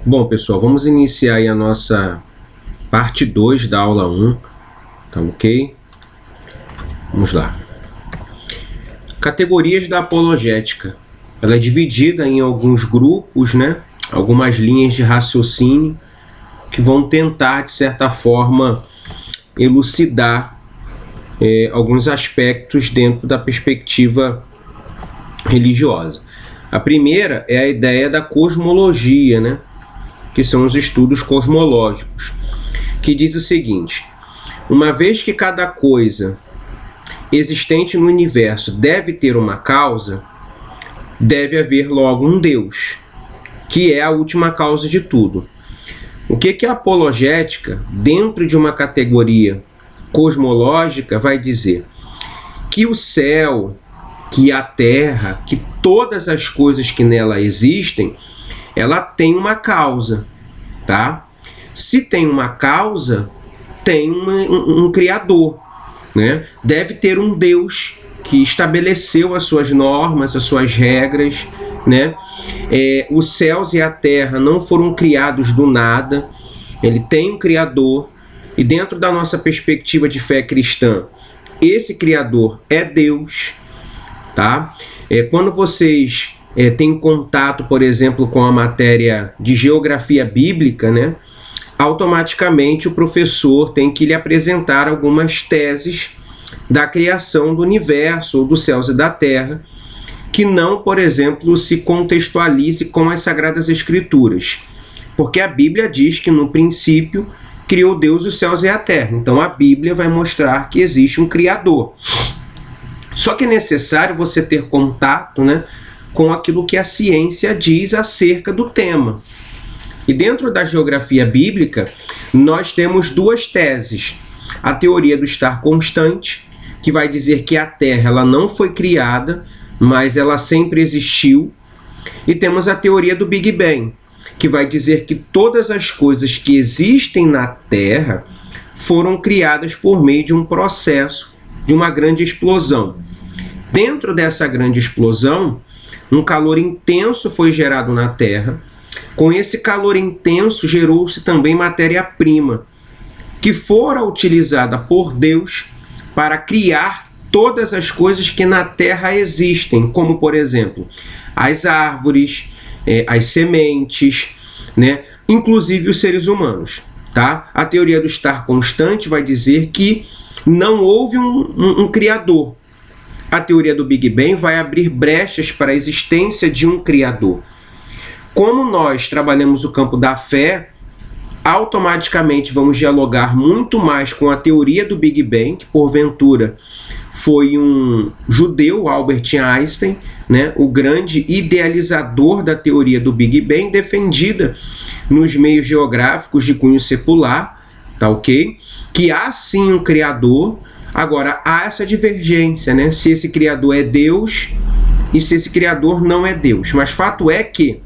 Bom, pessoal, vamos iniciar aí a nossa parte 2 da aula 1, tá ok? Vamos lá. Categorias da apologética. Ela é dividida em alguns grupos, né? Algumas linhas de raciocínio que vão tentar, de certa forma, elucidar alguns aspectos dentro da perspectiva religiosa. A primeira é a ideia da cosmologia, né? Que são os estudos cosmológicos, que diz o seguinte: uma vez que cada coisa existente no universo deve ter uma causa, deve haver logo um Deus, que é a última causa de tudo. O que a apologética, dentro de uma categoria cosmológica, vai dizer? Que o céu, que a terra, que todas as coisas que nela existem, ela tem uma causa, tá? Se tem uma causa, tem um criador, né? Deve ter um Deus que estabeleceu as suas normas, as suas regras, né? Os céus e a terra não foram criados do nada, ele tem um criador, e dentro da nossa perspectiva de fé cristã, esse criador é Deus, tá? Quando vocês têm contato, por exemplo, com a matéria de geografia bíblica, né? Automaticamente o professor tem que lhe apresentar algumas teses da criação do universo, ou dos céus e da terra, que não, por exemplo, se contextualize com as Sagradas Escrituras. Porque a Bíblia diz que no princípio criou Deus os céus e a terra. Então a Bíblia vai mostrar que existe um Criador. Só que é necessário você ter contato, né, com aquilo que a ciência diz acerca do tema. E dentro da geografia bíblica, nós temos duas teses. A teoria do estar constante, que vai dizer que a Terra ela não foi criada, mas ela sempre existiu. E temos a teoria do Big Bang, que vai dizer que todas as coisas que existem na Terra foram criadas por meio de um processo, de uma grande explosão. Dentro dessa grande explosão, um calor intenso foi gerado na Terra. Com esse calor intenso, gerou-se também matéria-prima, que fora utilizada por Deus para criar todas as coisas que na Terra existem, como, por exemplo, as árvores, as sementes, né? Inclusive os seres humanos. Tá? A teoria do estar constante vai dizer que não houve um criador. A teoria do Big Bang vai abrir brechas para a existência de um criador. Como nós trabalhamos o campo da fé, automaticamente vamos dialogar muito mais com a teoria do Big Bang, que porventura foi um judeu, Albert Einstein, né, o grande idealizador da teoria do Big Bang, defendida nos meios geográficos de cunho secular, tá ok? Que há sim um criador. Agora, há essa divergência, né? Se esse criador é Deus e se esse criador não é Deus. Mas fato é que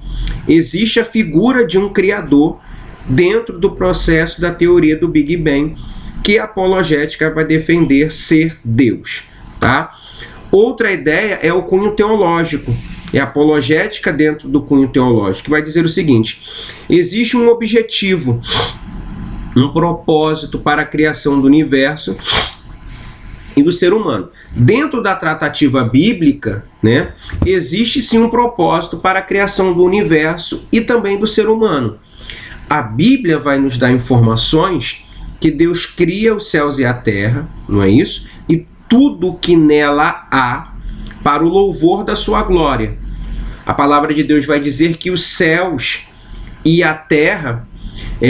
existe a figura de um criador dentro do processo da teoria do Big Bang, que a apologética vai defender ser Deus, tá? Outra ideia é o cunho teológico. É a apologética dentro do cunho teológico, que vai dizer o seguinte: existe um objetivo, um propósito para a criação do universo e do ser humano. Dentro da tratativa bíblica, né, existe sim um propósito para a criação do universo e também do ser humano. A Bíblia vai nos dar informações que Deus cria os céus e a terra, não é isso? E tudo que nela há para o louvor da sua glória. A palavra de Deus vai dizer que os céus e a terra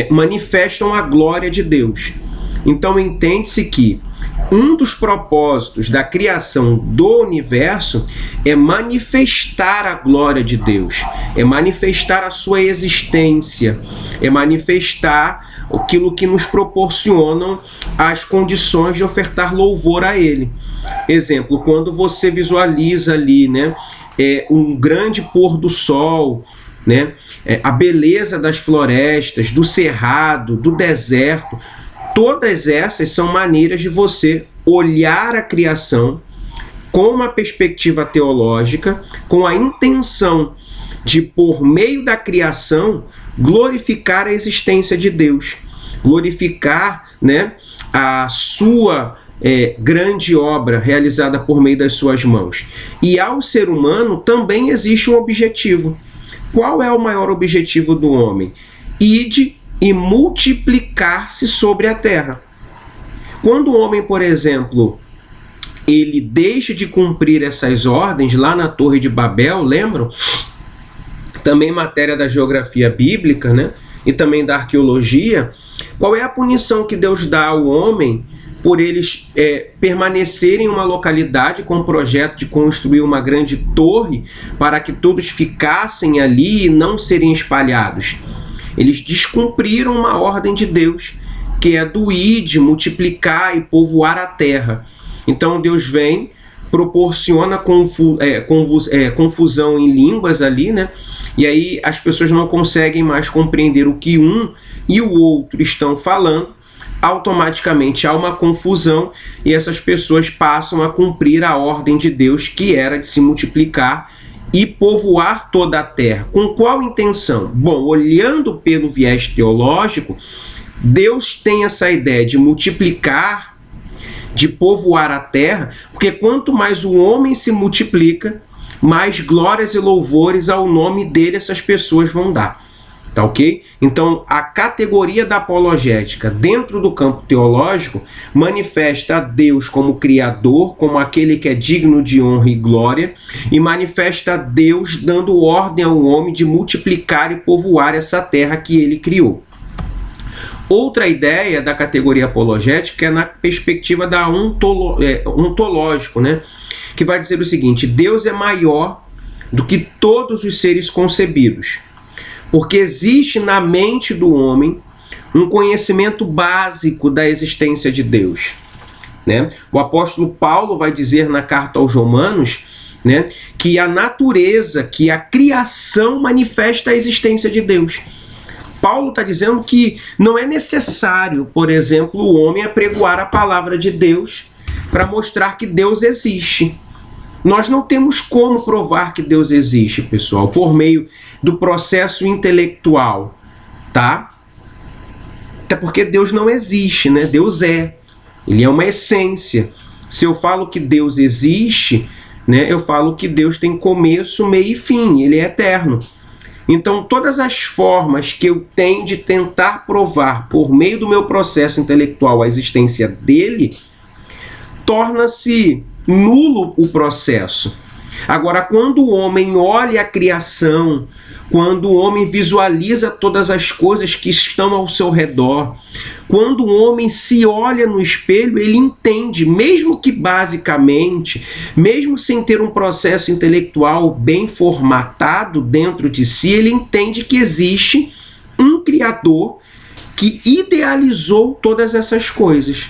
manifestam a glória de Deus. Então entende-se que um dos propósitos da criação do universo é manifestar a glória de Deus, é manifestar a sua existência, é manifestar aquilo que nos proporcionam as condições de ofertar louvor a Ele. Exemplo, quando você visualiza ali, né, um grande pôr do sol, né, a beleza das florestas, do cerrado, do deserto, todas essas são maneiras de você olhar a criação com uma perspectiva teológica, com a intenção de, por meio da criação, glorificar a existência de Deus, glorificar, né, a sua grande obra realizada por meio das suas mãos. E ao ser humano também existe um objetivo. Qual é o maior objetivo do homem? Ide e multiplicar-se sobre a terra. Quando o homem, por exemplo, ele deixa de cumprir essas ordens lá na Torre de Babel, lembram? Também matéria da geografia bíblica, né? E também da arqueologia. Qual é a punição que Deus dá ao homem por eles permanecerem em uma localidade com o projeto de construir uma grande torre para que todos ficassem ali e não serem espalhados? Eles descumpriram uma ordem de Deus, que é do ide, multiplicar e povoar a terra. Então Deus vem, proporciona confusão em línguas ali, né? E aí as pessoas não conseguem mais compreender o que um e o outro estão falando. Automaticamente há uma confusão e essas pessoas passam a cumprir a ordem de Deus, que era de se multiplicar e povoar toda a terra. Com qual intenção? Bom, olhando pelo viés teológico, Deus tem essa ideia de multiplicar, de povoar a terra, porque quanto mais o homem se multiplica, mais glórias e louvores ao nome dele essas pessoas vão dar. Tá ok? Então, a categoria da apologética dentro do campo teológico manifesta a Deus como Criador, como aquele que é digno de honra e glória, e manifesta a Deus dando ordem ao homem de multiplicar e povoar essa terra que ele criou. Outra ideia da categoria apologética é na perspectiva da ontológico, né? Que vai dizer o seguinte: Deus é maior do que todos os seres concebidos, porque existe na mente do homem um conhecimento básico da existência de Deus, né? O apóstolo Paulo vai dizer na carta aos Romanos, né, que a natureza, que a criação manifesta a existência de Deus. Paulo está dizendo que não é necessário, por exemplo, o homem apregoar a palavra de Deus para mostrar que Deus existe. Nós não temos como provar que Deus existe, pessoal, por meio do processo intelectual, tá? Até porque Deus não existe, né? Deus é. Ele é uma essência. Se eu falo que Deus existe, né, eu falo que Deus tem começo, meio e fim. Ele é eterno. Então, todas as formas que eu tenho de tentar provar por meio do meu processo intelectual a existência dele, torna-se nulo o processo. Agora, quando o homem olha a criação, quando o homem visualiza todas as coisas que estão ao seu redor, quando o homem se olha no espelho, ele entende, mesmo que basicamente, mesmo sem ter um processo intelectual bem formatado dentro de si, ele entende que existe um Criador que idealizou todas essas coisas.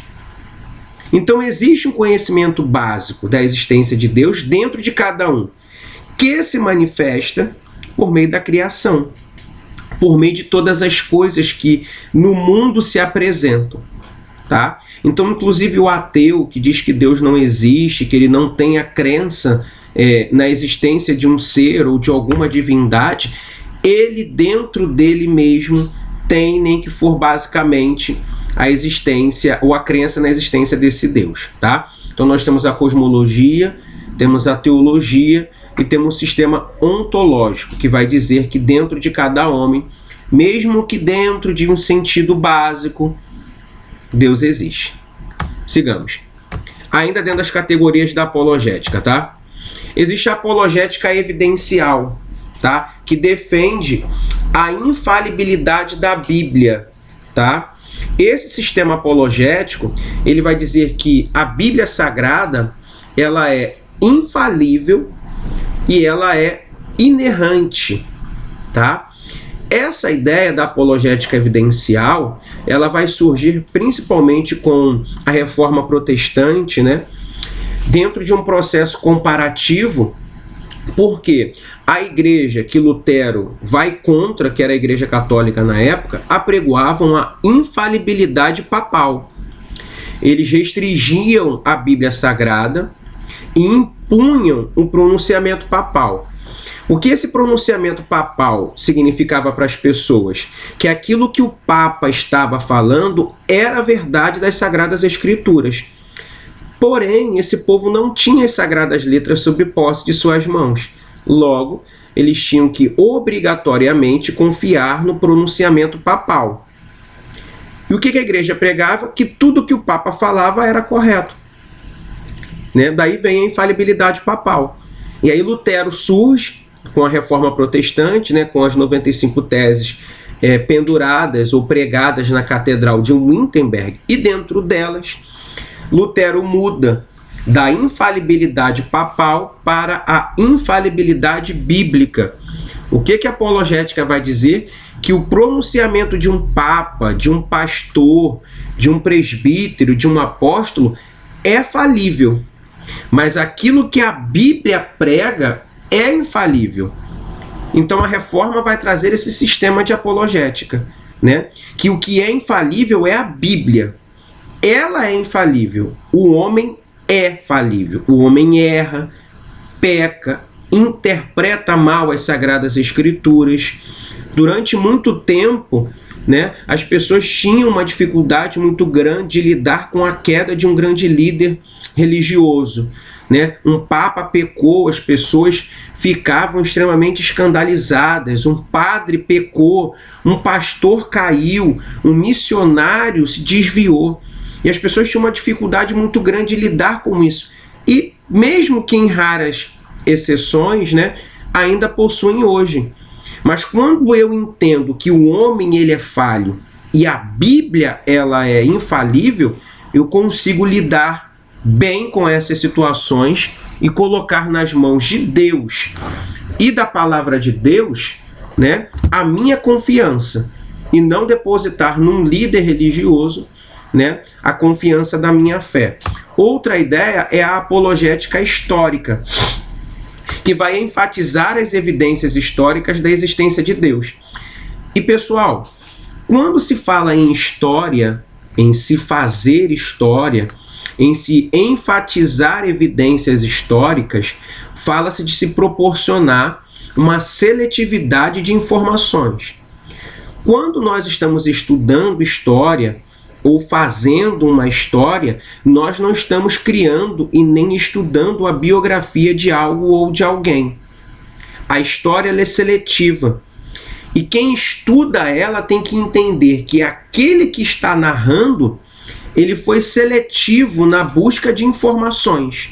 Então existe um conhecimento básico da existência de Deus dentro de cada um, que se manifesta por meio da criação, por meio de todas as coisas que no mundo se apresentam, tá? Então, inclusive o ateu que diz que Deus não existe, que ele não tem a crença na existência de um ser ou de alguma divindade, ele dentro dele mesmo tem, nem que for basicamente, a existência ou a crença na existência desse Deus, tá? Então nós temos a cosmologia, temos a teologia e temos o sistema ontológico, que vai dizer que dentro de cada homem, mesmo que dentro de um sentido básico, Deus existe. Sigamos. Ainda dentro das categorias da apologética, tá? Existe a apologética evidencial, tá? Que defende a infalibilidade da Bíblia, tá? Esse sistema apologético, ele vai dizer que a Bíblia Sagrada, ela é infalível e ela é inerrante, tá? Essa ideia da apologética evidencial, ela vai surgir principalmente com a Reforma Protestante, né? Dentro de um processo comparativo, porque a igreja que Lutero vai contra, que era a igreja católica na época, apregoavam a infalibilidade papal. Eles restringiam a Bíblia Sagrada e impunham o pronunciamento papal. O que esse pronunciamento papal significava para as pessoas? Que aquilo que o Papa estava falando era a verdade das Sagradas Escrituras. Porém, esse povo não tinha as Sagradas Letras sob posse de suas mãos. Logo, eles tinham que obrigatoriamente confiar no pronunciamento papal. E o que a igreja pregava? Que tudo que o Papa falava era correto. Né? Daí vem a infalibilidade papal. E aí Lutero surge com a Reforma Protestante, né, com as 95 teses penduradas ou pregadas na Catedral de Wittenberg, e dentro delas, Lutero muda da infalibilidade papal para a infalibilidade bíblica. O que a apologética vai dizer? Que o pronunciamento de um papa, de um pastor, de um presbítero, de um apóstolo é falível, mas aquilo que a Bíblia prega é infalível. Então a reforma vai trazer esse sistema de apologética, né? Que o que é infalível é a Bíblia. Ela é infalível. O homem é falível. O homem erra, peca, interpreta mal as Sagradas Escrituras. Durante muito tempo, né, as pessoas tinham uma dificuldade muito grande de lidar com a queda de um grande líder religioso. Né? Um papa pecou, as pessoas ficavam extremamente escandalizadas. Um padre pecou, um pastor caiu, um missionário se desviou. E as pessoas tinham uma dificuldade muito grande de lidar com isso. E mesmo que em raras exceções, né, ainda possuem hoje. Mas quando eu entendo que o homem ele é falho e a Bíblia ela é infalível, eu consigo lidar bem com essas situações e colocar nas mãos de Deus e da palavra de Deus, né, a minha confiança, e não depositar num líder religioso, né, a confiança da minha fé. Outra ideia é a apologética histórica, que vai enfatizar as evidências históricas da existência de Deus. E pessoal, quando se fala em história, em se fazer história, em se enfatizar evidências históricas, fala-se de se proporcionar uma seletividade de informações. Quando nós estamos estudando história ou fazendo uma história, nós não estamos criando e nem estudando a biografia de algo ou de alguém. A história ela é seletiva. E quem estuda ela tem que entender que aquele que está narrando, ele foi seletivo na busca de informações.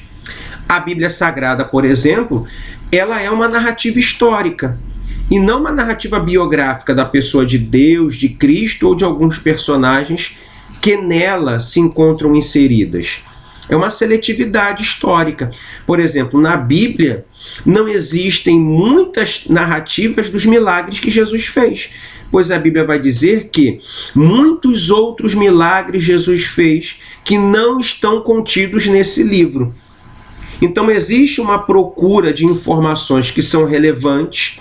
A Bíblia Sagrada, por exemplo, ela é uma narrativa histórica e não uma narrativa biográfica da pessoa de Deus, de Cristo ou de alguns personagens que nela se encontram inseridas. É uma seletividade histórica. Por exemplo, na Bíblia não existem muitas narrativas dos milagres que Jesus fez, pois a Bíblia vai dizer que muitos outros milagres Jesus fez que não estão contidos nesse livro. Então existe uma procura de informações que são relevantes,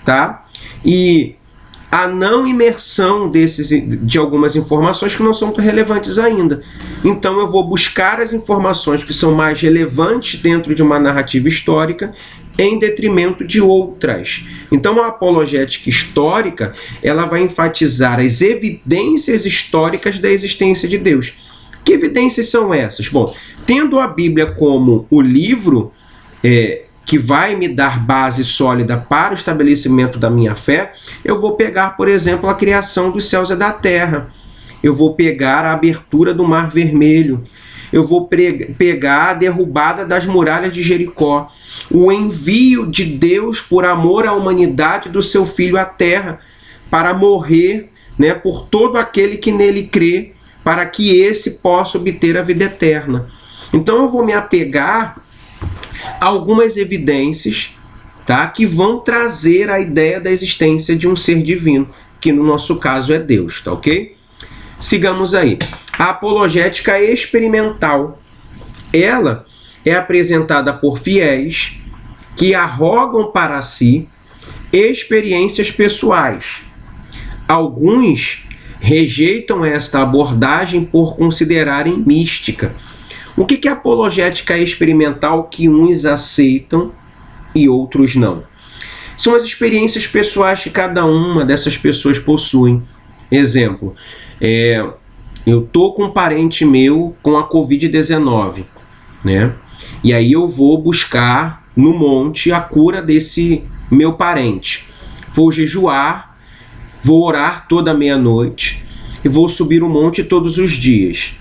tá? E a não imersão de algumas informações que não são tão relevantes ainda. Então eu vou buscar as informações que são mais relevantes dentro de uma narrativa histórica em detrimento de outras. Então a apologética histórica ela vai enfatizar as evidências históricas da existência de Deus. Que evidências são essas? Bom, tendo a Bíblia como o livro que vai me dar base sólida para o estabelecimento da minha fé, eu vou pegar, por exemplo, a criação dos céus e da terra. Eu vou pegar a abertura do Mar Vermelho. Eu vou pegar a derrubada das muralhas de Jericó. O envio de Deus por amor à humanidade do seu Filho à terra para morrer, né, por todo aquele que nele crê, para que esse possa obter a vida eterna. Então eu vou me apegar algumas evidências, tá, que vão trazer a ideia da existência de um ser divino, que no nosso caso é Deus, tá ok? Sigamos aí. A apologética experimental. Ela é apresentada por fiéis que arrogam para si experiências pessoais. Alguns rejeitam esta abordagem por considerarem mística. O que é apologética experimental que uns aceitam e outros não? são as experiências pessoais que cada uma dessas pessoas possuem. Exemplo, eu tô com um parente meu com a Covid-19, né? E aí eu vou buscar no monte a cura desse meu parente. Vou jejuar, vou orar toda meia-noite e vou subir o monte todos os dias.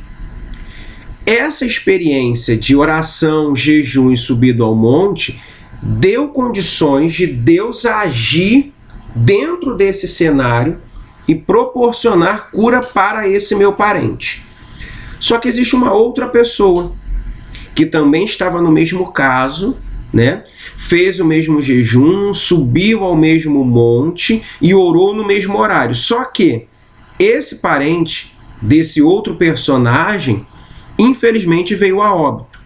Essa experiência de oração, jejum e subida ao monte deu condições de Deus agir dentro desse cenário e proporcionar cura para esse meu parente. Só que existe uma outra pessoa que também estava no mesmo caso, né? Fez o mesmo jejum, subiu ao mesmo monte e orou no mesmo horário. Só que esse parente desse outro personagem, infelizmente, veio a óbito.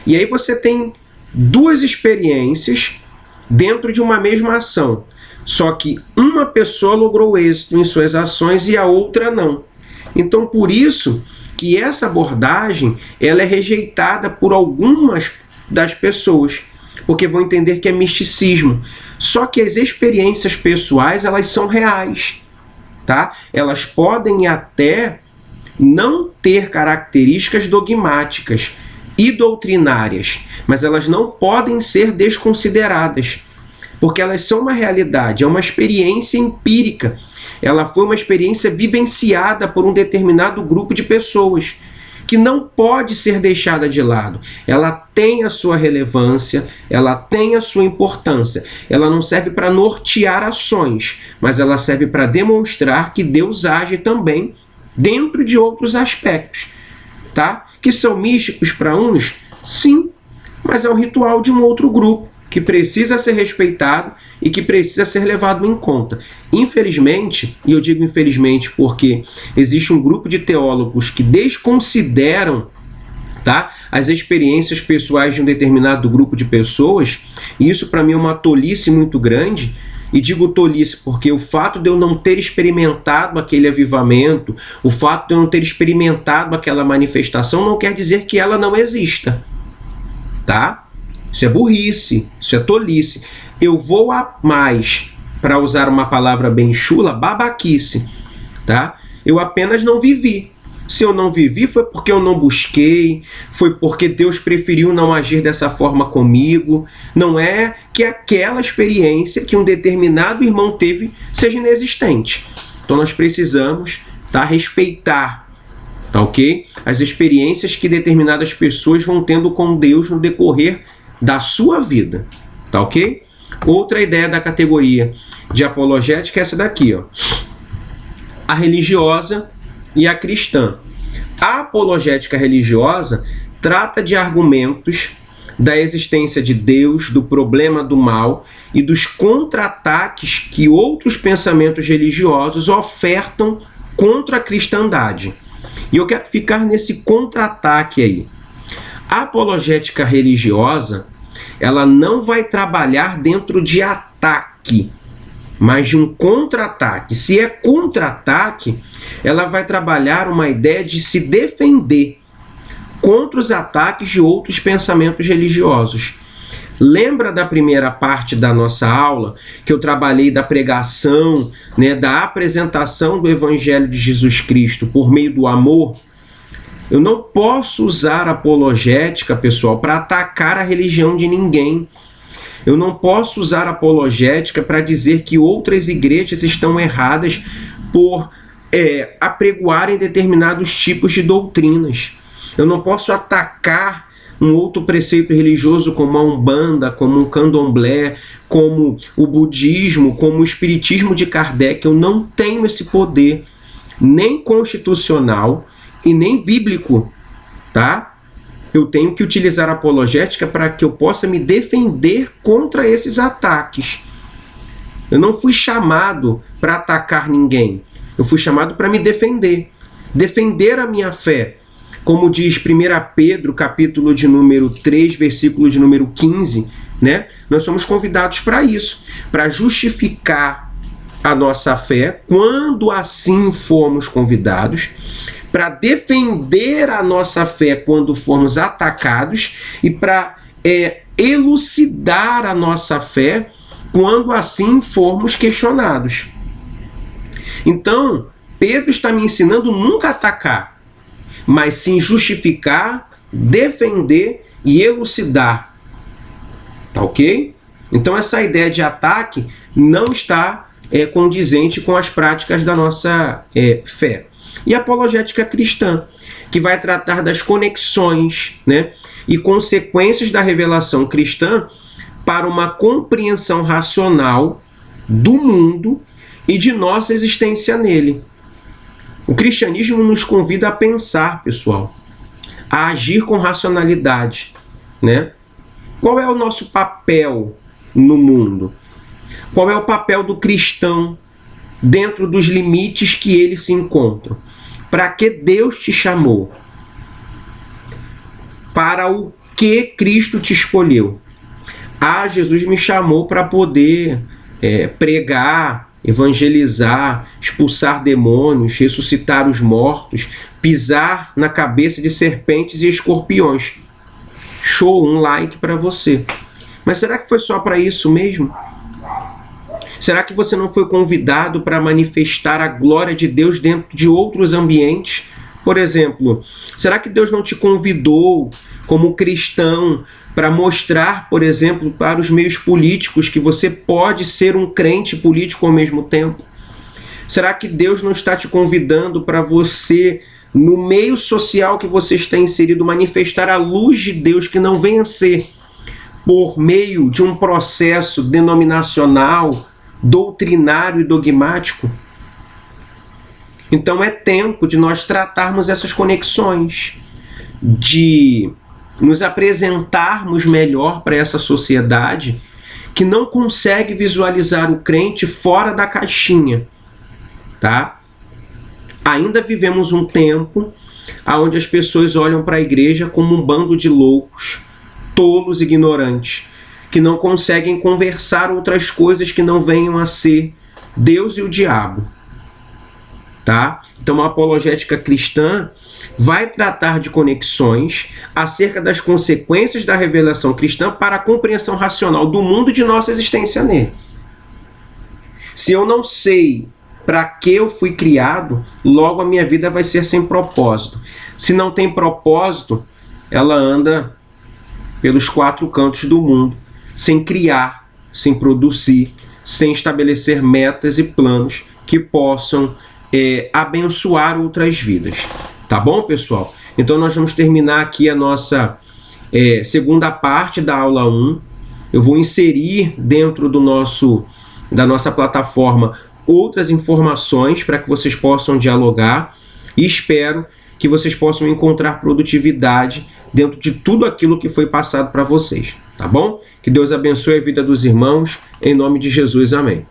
E aí você tem duas experiências dentro de uma mesma ação. Só que uma pessoa logrou êxito em suas ações e a outra não. Então, por isso que essa abordagem ela é rejeitada por algumas das pessoas, porque vão entender que é misticismo. Só que as experiências pessoais, elas são reais, tá? Elas podem até não ter características dogmáticas e doutrinárias, mas elas não podem ser desconsideradas, porque elas são uma realidade, é uma experiência empírica. Ela foi uma experiência vivenciada por um determinado grupo de pessoas, que não pode ser deixada de lado. Ela tem a sua relevância, ela tem a sua importância. Ela não serve para nortear ações, mas ela serve para demonstrar que Deus age também dentro de outros aspectos, tá? Que são místicos para uns, sim, mas é o ritual de um outro grupo que precisa ser respeitado e que precisa ser levado em conta. Infelizmente, e eu digo infelizmente porque existe um grupo de teólogos que desconsideram, tá, as experiências pessoais de um determinado grupo de pessoas, e isso para mim é uma tolice muito grande. E digo tolice porque o fato de eu não ter experimentado aquele avivamento, o fato de eu não ter experimentado aquela manifestação, não quer dizer que ela não exista, tá? Isso é burrice, isso é tolice. Eu vou a mais, para usar uma palavra bem chula, babaquice, tá? Eu apenas não vivi. Se eu não vivi, foi porque eu não busquei, foi porque Deus preferiu não agir dessa forma comigo. Não é que aquela experiência que um determinado irmão teve seja inexistente. Então nós precisamos, tá, respeitar, tá, ok? As experiências que determinadas pessoas vão tendo com Deus no decorrer da sua vida, tá, ok? Outra ideia da categoria de apologética é essa daqui, ó. A religiosa e a cristã. A apologética religiosa trata de argumentos da existência de Deus, do problema do mal e dos contra-ataques que outros pensamentos religiosos ofertam contra a cristandade. E eu quero ficar nesse contra-ataque aí. A apologética religiosa, ela não vai trabalhar dentro de ataque, mas de um contra-ataque. Se é contra-ataque, ela vai trabalhar uma ideia de se defender contra os ataques de outros pensamentos religiosos. Lembra da primeira parte da nossa aula, que eu trabalhei da pregação, né, da apresentação do Evangelho de Jesus Cristo por meio do amor? Eu não posso usar apologética, pessoal, para atacar a religião de ninguém. Eu não posso usar apologética para dizer que outras igrejas estão erradas por apregoarem determinados tipos de doutrinas. Eu não posso atacar um outro preceito religioso como a Umbanda, como o Candomblé, como o budismo, como o espiritismo de Kardec. Eu não tenho esse poder, nem constitucional e nem bíblico, tá? Eu tenho que utilizar a apologética para que eu possa me defender contra esses ataques. Eu não fui chamado para atacar ninguém. Eu fui chamado para me defender. Defender a minha fé. Como diz 1 Pedro, capítulo de número 3, versículo de número 15, né? Nós somos convidados para isso, para justificar a nossa fé, quando assim formos convidados, para defender a nossa fé quando formos atacados e para elucidar a nossa fé quando assim formos questionados. Então, Pedro está me ensinando nunca a atacar, mas sim justificar, defender e elucidar. Tá ok? Então essa ideia de ataque não está condizente com as práticas da nossa fé. E a apologética cristã, que vai tratar das conexões, né, e consequências da revelação cristã para uma compreensão racional do mundo e de nossa existência nele. O cristianismo nos convida a pensar, pessoal, a agir com racionalidade, né? Qual é o nosso papel no mundo? Qual é o papel do cristão dentro dos limites que ele se encontra? Para que Deus te chamou? Para o que Cristo te escolheu? Jesus me chamou para poder pregar, evangelizar, expulsar demônios, ressuscitar os mortos, pisar na cabeça de serpentes e escorpiões. Show, um like para você. Mas será que foi só para isso mesmo? Será que você não foi convidado para manifestar a glória de Deus dentro de outros ambientes? Por exemplo, será que Deus não te convidou como cristão para mostrar, por exemplo, para os meios políticos que você pode ser um crente político ao mesmo tempo? Será que Deus não está te convidando para você, no meio social que você está inserido, manifestar a luz de Deus, que não venha ser por meio de um processo denominacional, doutrinário e dogmático? Então é tempo de nós tratarmos essas conexões, de nos apresentarmos melhor para essa sociedade que não consegue visualizar o crente fora da caixinha, tá? Ainda vivemos um tempo onde as pessoas olham para a igreja como um bando de loucos, tolos, ignorantes, que não conseguem conversar outras coisas que não venham a ser Deus e o diabo, tá? Então a apologética cristã vai tratar de conexões acerca das consequências da revelação cristã para a compreensão racional do mundo e de nossa existência nele. Se eu não sei para que eu fui criado, logo a minha vida vai ser sem propósito. Se não tem propósito, ela anda pelos quatro cantos do mundo, sem criar, sem produzir, sem estabelecer metas e planos que possam abençoar outras vidas. Tá bom, pessoal? Então nós vamos terminar aqui a nossa segunda parte da aula 1. Eu vou inserir dentro da nossa plataforma outras informações para que vocês possam dialogar e espero que vocês possam encontrar produtividade dentro de tudo aquilo que foi passado para vocês, tá bom? Que Deus abençoe a vida dos irmãos, em nome de Jesus, amém.